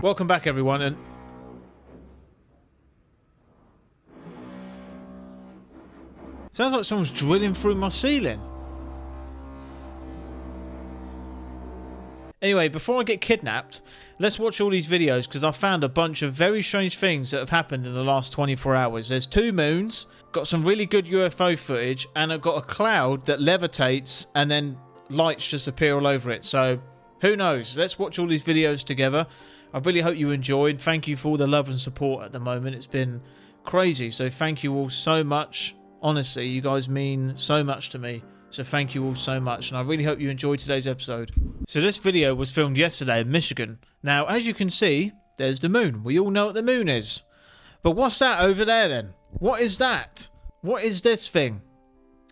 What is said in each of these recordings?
Welcome back, everyone, and sounds like someone's drilling through my ceiling. Anyway, before I get kidnapped, let's watch all these videos because I found a bunch of very strange things that have happened in the last 24 hours. There's 2 moons, got some really good UFO footage, and I've got a cloud that levitates and then lights just appear all over it. So, who knows? Let's watch all these videos together. I really hope you enjoyed. Thank you for all the love and support at the moment. It's been crazy, so thank you all so much. Honestly, you guys mean so much to me. So thank you all so much, and I really hope you enjoyed today's episode. So this video was filmed yesterday in Michigan. Now, as you can see, there's the moon. We all know what the moon is. But what's that over there then? What is that? What is this thing?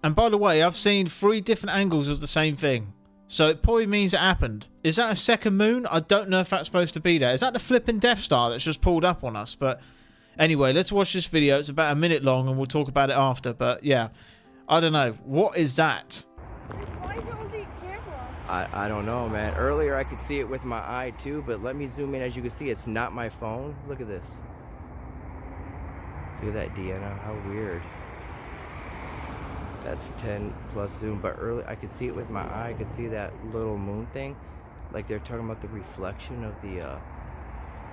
And by the way, I've seen 3 different angles of the same thing. So it probably means it happened. Is that a second moon? I don't know if that's supposed to be there. Is that the flipping Death Star that's just pulled up on us? But anyway, let's watch this video. It's about a minute long and we'll talk about it after. But yeah, I don't know. What is that? Why is it on the camera? I don't know, man. Earlier I could see it with my eye too, but let me zoom in. As you can see, it's not my phone. Look at this. Look at that, Deanna. How weird. That's 10 plus zoom, but early I could see it with my eye. I could see that little moon thing. Like they're talking about the reflection of the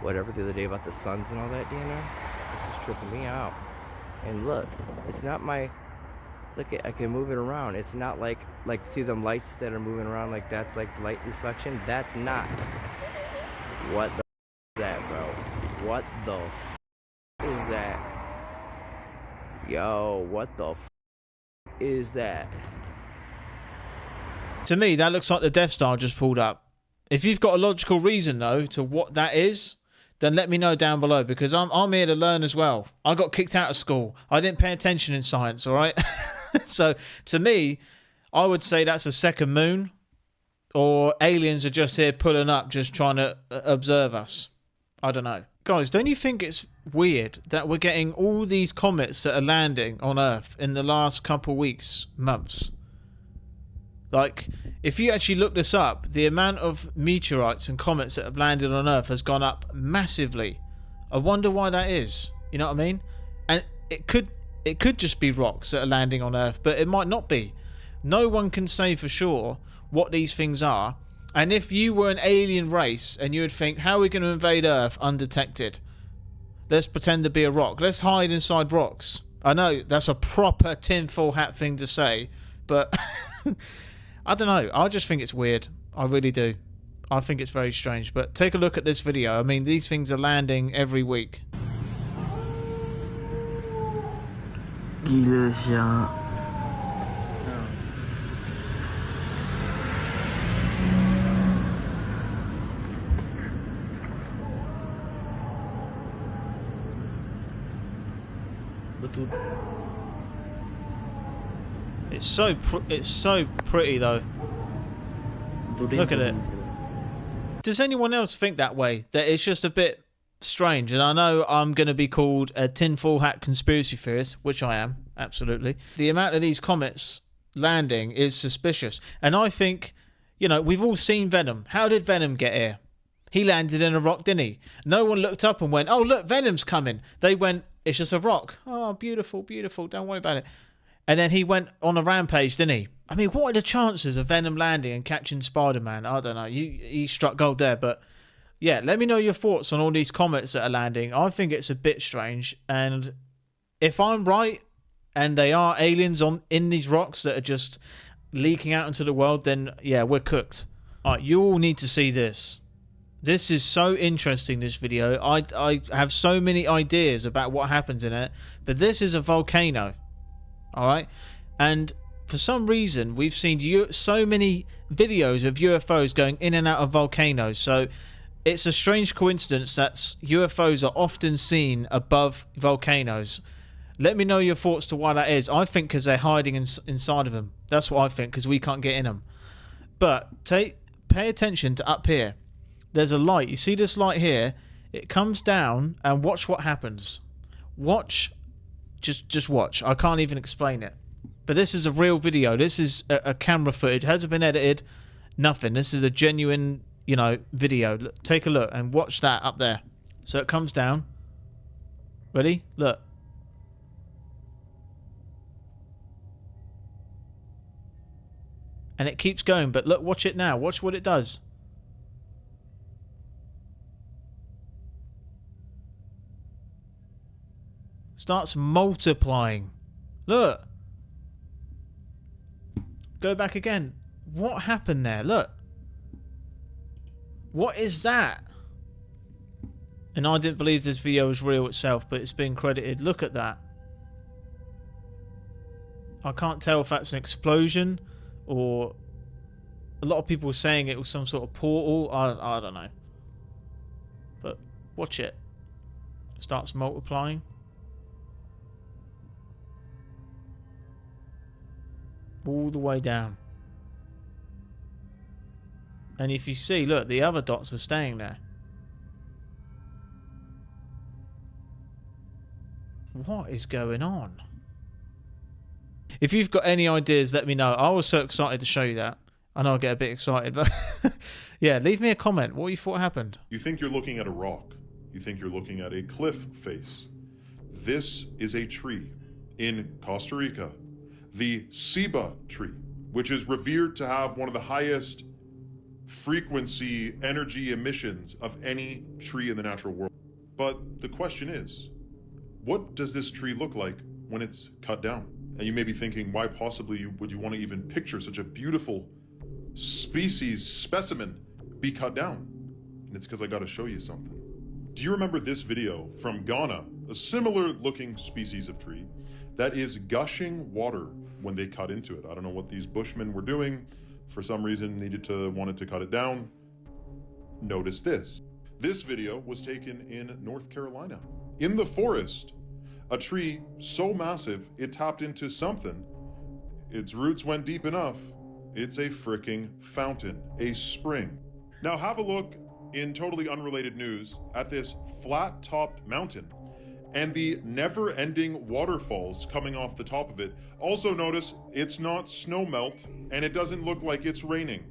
whatever the other day about the suns and all that, Deanna. This is tripping me out. And look, it's not my... Look, I can move it around. It's not like see them lights that are moving around like that's like light reflection. That's not. What the is that, bro? What the is that? Yo, what the is that? To me, that looks like the Death Star just pulled up. If you've got a logical reason, though, to what that is, then let me know down below, because I'm here to learn as well. I got kicked out of school. I didn't pay attention in science, all right? So, to me, I would say that's a second moon, or aliens are just here pulling up, just trying to observe us. I don't know. Guys, don't you think it's weird that we're getting all these comets that are landing on Earth in the last couple weeks, months? Like, if you actually look this up, the amount of meteorites and comets that have landed on Earth has gone up massively. I wonder why that is. You know what I mean? And it could just be rocks that are landing on Earth, but it might not be. No one can say for sure what these things are. And if you were an alien race and you would think, how are we going to invade Earth undetected? Let's pretend to be a rock. Let's hide inside rocks. I know that's a proper tinfoil hat thing to say, but I don't know. I just think it's weird. I really do. I think it's very strange. But take a look at this video. I mean, these things are landing every week. Gila siya. It's so pretty though. Look at it. Does anyone else think that way? That it's just a bit strange? And I know I'm going to be called a tinfoil hat conspiracy theorist, which I am, absolutely. The amount of these comets landing is suspicious. And I think, you know, we've all seen Venom. How did Venom get here? He landed in a rock, didn't he? No one looked up and went, oh, look, Venom's coming. They went, it's just a rock. Oh, beautiful, beautiful. Don't worry about it. And then he went on a rampage, didn't he? I mean, what are the chances of Venom landing and catching Spider-Man? I don't know. He struck gold there. But yeah, let me know your thoughts on all these comets that are landing. I think it's a bit strange. And if I'm right and they are aliens in these rocks that are just leaking out into the world, then yeah, we're cooked. All right, you all need to see this. This is so interesting, this video. I have so many ideas about what happens in it, but this is a volcano, all right? And for some reason, we've seen so many videos of UFOs going in and out of volcanoes, so it's a strange coincidence that UFOs are often seen above volcanoes. Let me know your thoughts to why that is. I think because they're hiding inside of them. That's what I think, because we can't get in them. But pay attention to up here. There's a light. You see this light here? It comes down and watch what happens. Watch. Just watch. I can't even explain it. But this is a real video. This is a camera footage. It hasn't been edited. Nothing. This is a genuine, you know, video. Look, take a look and watch that up there. So it comes down. Ready? Look. And it keeps going. But look, watch it now. Watch what it does. Starts multiplying. Look. Go back again. What happened there? Look. What is that? And I didn't believe this video was real itself, but it's been credited. Look at that. I can't tell if that's an explosion or a lot of people were saying it was some sort of portal. I don't know. But watch it. It starts multiplying. All the way down. And if you see, look, the other dots are staying there. What is going on? If you've got any ideas, let me know. I was so excited to show you that. I know I get a bit excited, but yeah, leave me a comment. What you thought happened? You think you're looking at a rock. You think you're looking at a cliff face. This is a tree in Costa Rica. The ceiba tree, which is revered to have one of the highest frequency energy emissions of any tree in the natural world. But the question is, what does this tree look like when it's cut down? And you may be thinking, why possibly would you want to even picture such a beautiful species specimen be cut down? And it's because I got to show you something. Do you remember this video from Ghana, a similar looking species of tree that is gushing water when they cut into it? I don't know what these bushmen were doing. For some reason wanted to cut it down. Notice this. This video was taken in North Carolina. In the forest, a tree so massive it tapped into something. Its roots went deep enough. It's a freaking fountain, a spring. Now have a look in totally unrelated news at this flat-topped mountain and the never-ending waterfalls coming off the top of it. Also notice it's not snow melt and it doesn't look like it's raining.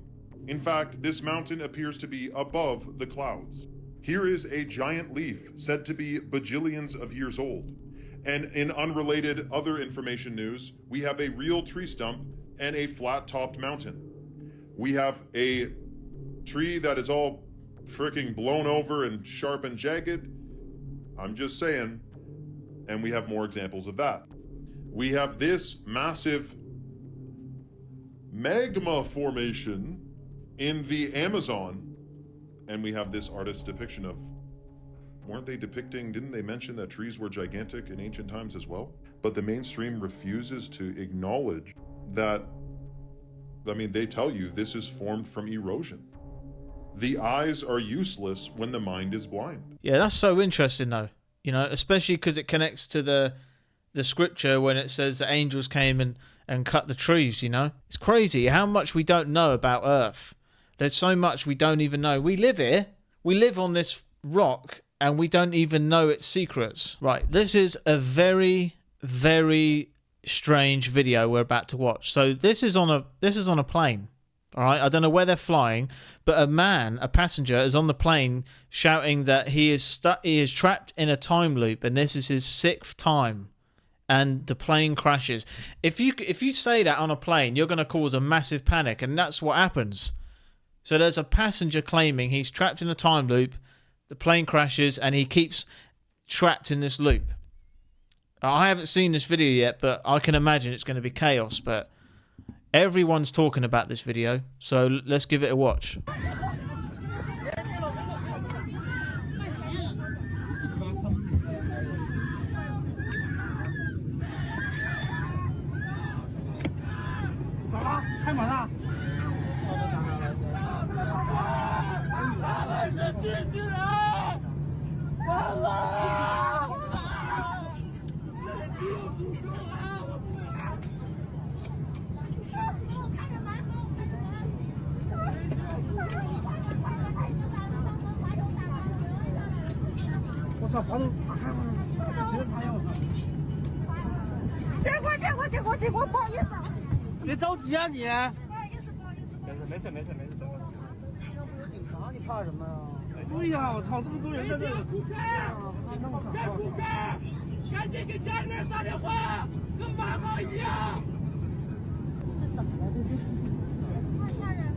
In fact, this mountain appears to be above the clouds. Here is a giant leaf said to be bajillions of years old. And in unrelated other information news, we have a real tree stump and a flat-topped mountain. We have a tree that is all freaking blown over and sharp and jagged. I'm just saying. And we have more examples of that. We have this massive magma formation in the Amazon. And we have this artist's depiction of, didn't they mention that trees were gigantic in ancient times as well? But the mainstream refuses to acknowledge that, they tell you this is formed from erosion. The eyes are useless when the mind is blind. Yeah, that's so interesting though. You know, especially because it connects to the scripture when it says the angels came and cut the trees, you know? It's crazy how much we don't know about Earth. There's so much we don't even know. We live here. We live on this rock and we don't even know its secrets. Right, this is a very, very strange video we're about to watch. So this is on a plane. All right, I don't know where they're flying, but a passenger, is on the plane shouting that he is trapped in a time loop, and this is his 6th time, and the plane crashes. If you say that on a plane, you're going to cause a massive panic, and that's what happens. So there's a passenger claiming he's trapped in a time loop, the plane crashes, and he keeps trapped in this loop. I haven't seen this video yet, but I can imagine it's going to be chaos, but everyone's talking about this video, so let's give it a watch. 这块不好意思啊。别着急啊你。不好意思，不好意思。没事。要不有警察，你怕什么呀？对呀，我操，这么多人在这里。出声！赶出声！赶紧给家里人打电话，跟妈妈一样。这怎么了？这是太吓人了。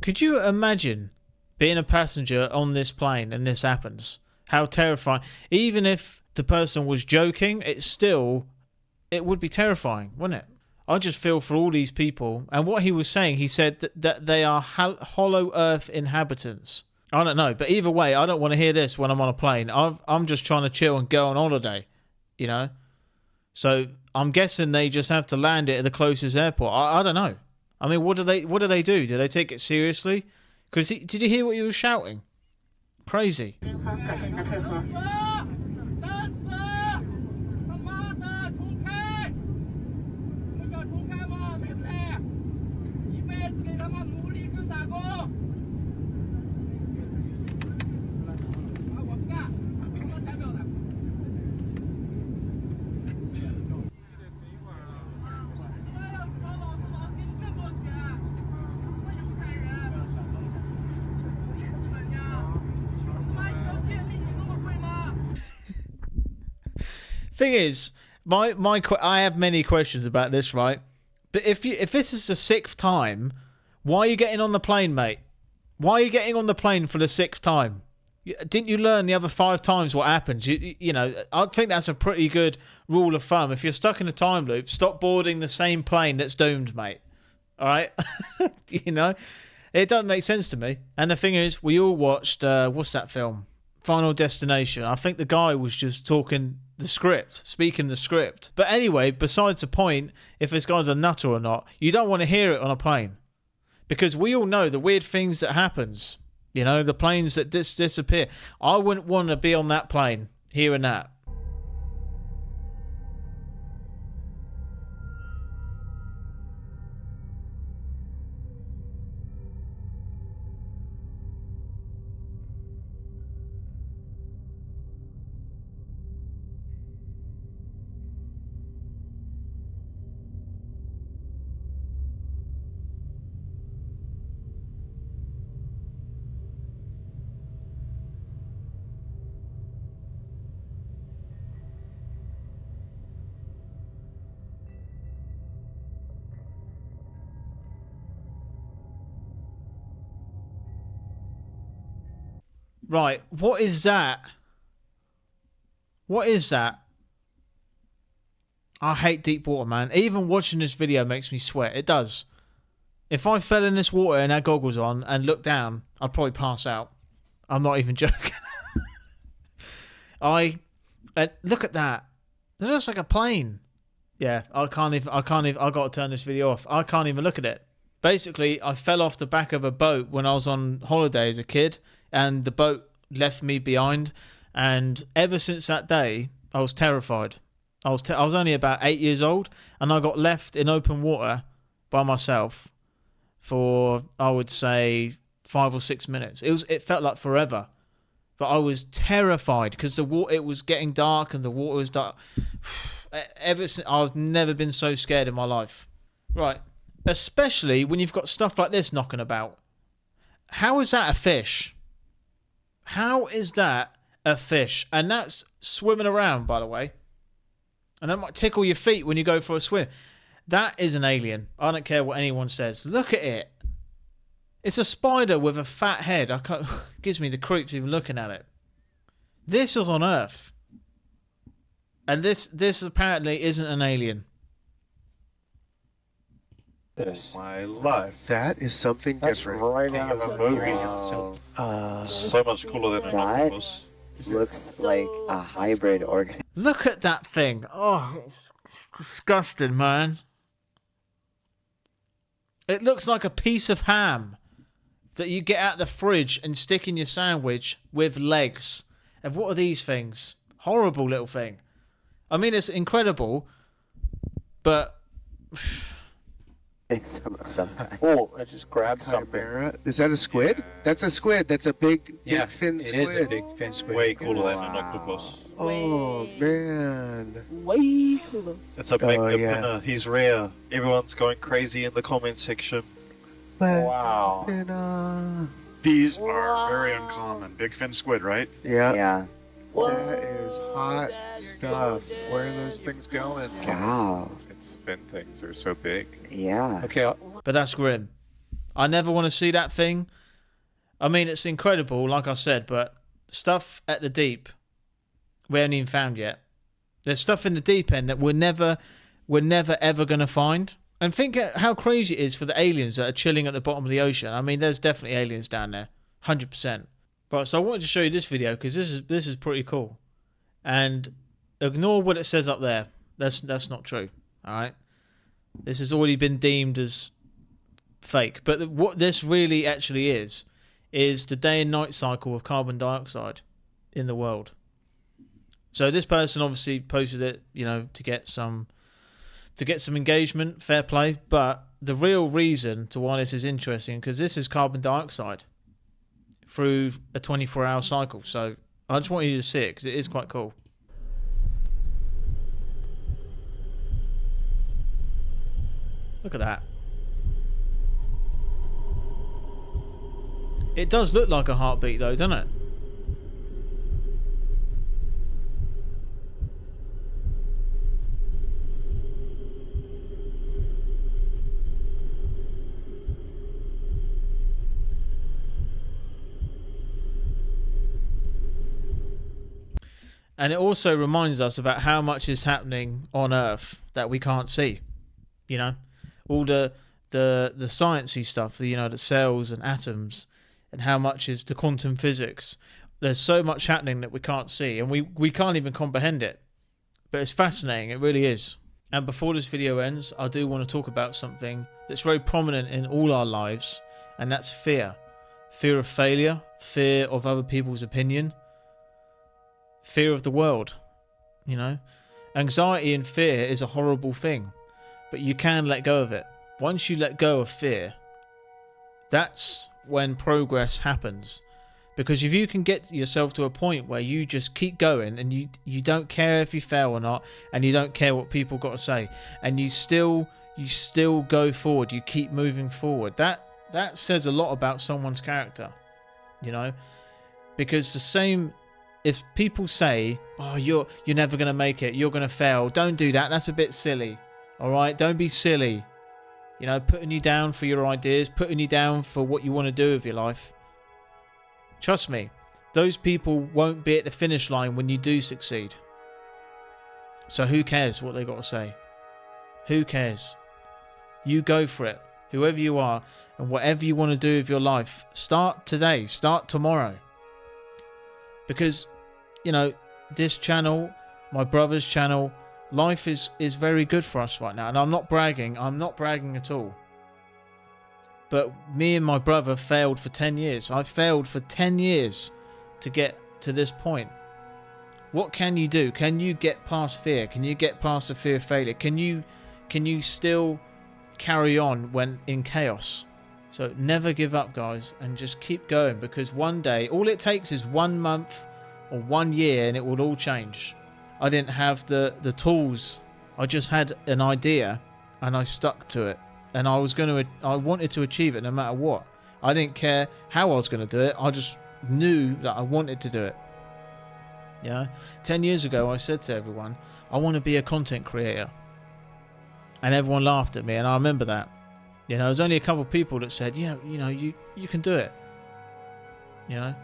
Could you imagine being a passenger on this plane and this happens? How terrifying. Even if the person was joking, it would be terrifying, wouldn't it? I just feel for all these people. And what he was saying, he said that they are hollow earth inhabitants. I don't know, but either way, I don't want to hear this when I'm on a plane. I'm just trying to chill and go on holiday, you know? So I'm guessing they just have to land it at the closest airport. I don't know. I mean, what do they do? Do they take it seriously? Because did you hear what he was shouting? Crazy. Thing is, I have many questions about this, right? But if this is the 6th time, why are you getting on the plane, mate? Why are you getting on the plane for the 6th time? Didn't you learn the other 5 times what happens? You know, I think that's a pretty good rule of thumb. If you're stuck in a time loop, stop boarding the same plane that's doomed, mate. All right? You know? It doesn't make sense to me. And the thing is, we all watched, what's that film? Final Destination. I think the guy was just speaking the script. But anyway, besides the point, if this guy's a nutter or not, you don't want to hear it on a plane. Because we all know the weird things that happens. You know, the planes that disappear. I wouldn't want to be on that plane, hearing that. Right, what is that? What is that? I hate deep water, man. Even watching this video makes me sweat. It does. If I fell in this water and had goggles on and looked down, I'd probably pass out. I'm not even joking. Look at that. It looks like a plane. Yeah, I got to turn this video off. I can't even look at it. Basically, I fell off the back of a boat when I was on holiday as a kid, and the boat left me behind. And ever since that day, I was terrified. I was only about 8 years old, and I got left in open water by myself for, I would say, 5 or 6 minutes. It felt like forever, but I was terrified because it was getting dark and the water was dark. Ever since, I've never been so scared in my life. Right, especially when you've got stuff like this knocking about. How is that a fish? How is that a fish? And that's swimming around, by the way. And that might tickle your feet when you go for a swim. That is an alien. I don't care what anyone says. Look at it. It's a spider with a fat head. Gives me the creeps even looking at it. This was on Earth. And this apparently isn't an alien. This. My life. That is something That's different. right out of a movie. So much cooler than I thought it was. Looks like a hybrid organism. Look at that thing. Oh, it's disgusting, man. It looks like a piece of ham that you get out of the fridge and stick in your sandwich with legs. And what are these things? Horrible little thing. I mean, it's incredible, but sometimes. Oh, I just grabbed something. Chimera. Is that a squid? That's a squid. That's a big fin squid. It is a big fin squid. Way cooler than an octopus. Oh man. Way cooler. It's a big winner. He's rare. Everyone's going crazy in the comment section. Wow. These are very uncommon. Big fin squid, right? Yeah. Yeah. That is hot stuff. Where are those things going? Wow. It's fin things. They're so big. Yeah. Okay, but that's grim. I never want to see that thing. I mean, it's incredible, like I said, but stuff at the deep we haven't even found yet. There's stuff in the deep end that we're never ever going to find. And think how crazy it is for the aliens that are chilling at the bottom of the ocean. I mean, there's definitely aliens down there, 100%. Right, so I wanted to show you this video because this is pretty cool. And ignore what it says up there. That's not true. All right, this has already been deemed as fake. But what this really actually is the day and night cycle of carbon dioxide in the world. So this person obviously posted it, you know, to get some engagement, fair play. But the real reason to why this is interesting, because this is carbon dioxide through a 24-hour cycle. So I just want you to see it because it is quite cool. Look at that. It does look like a heartbeat though, doesn't it? And it also reminds us about how much is happening on Earth that we can't see. You know, all the sciencey stuff, the cells and atoms, and how much is the quantum physics. There's so much happening that we can't see, and we can't even comprehend it. But it's fascinating, it really is. And before this video ends, I do want to talk about something that's very prominent in all our lives, and that's fear. Fear of failure, fear of other people's opinion, fear of the world. You know, anxiety and fear is a horrible thing, but you can let go of it. Once you let go of fear, that's when progress happens. Because if you can get yourself to a point where you just keep going and you don't care if you fail or not, and you don't care what people got to say, and you still go forward, you keep moving forward, that says a lot about someone's character. You know, because the same, if people say, oh, you're never going to make it, you're going to fail, don't do that, that's a bit silly. All right, don't be silly. You know, putting you down for your ideas, putting you down for what you want to do with your life. Trust me, those people won't be at the finish line when you do succeed. So who cares what they got to say? Who cares? You go for it, whoever you are, and whatever you want to do with your life. Start today, start tomorrow. Because, you know, this channel, my brother's channel, life is very good for us right now. And I'm not bragging at all. But me and my brother failed for 10 years. I failed for 10 years to get to this point. What can you do? Can you get past fear? Can you get past the fear of failure? Can you still carry on when in chaos? So never give up, guys, and just keep going, because one day, all it takes is 1 month or 1 year and it will all change. I didn't have the tools. I just had an idea and I stuck to it. And I wanted to achieve it no matter what. I didn't care how I was going to do it. I just knew that I wanted to do it. Yeah. 10 years ago, I said to everyone, I want to be a content creator. And everyone laughed at me. And I remember that. You know, there's only a couple of people that said, you can do it. You know.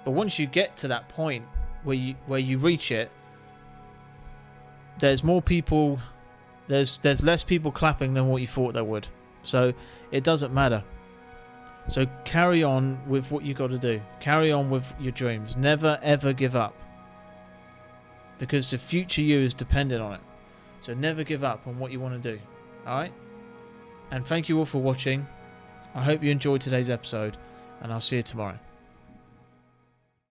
But once you get to that point where you reach it, there's more people. There's less people clapping than what you thought there would. So it doesn't matter. So carry on with what you got to do. Carry on with your dreams. Never ever give up. Because the future you is dependent on it. So never give up on what you want to do. Alright? And thank you all for watching. I hope you enjoyed today's episode. And I'll see you tomorrow.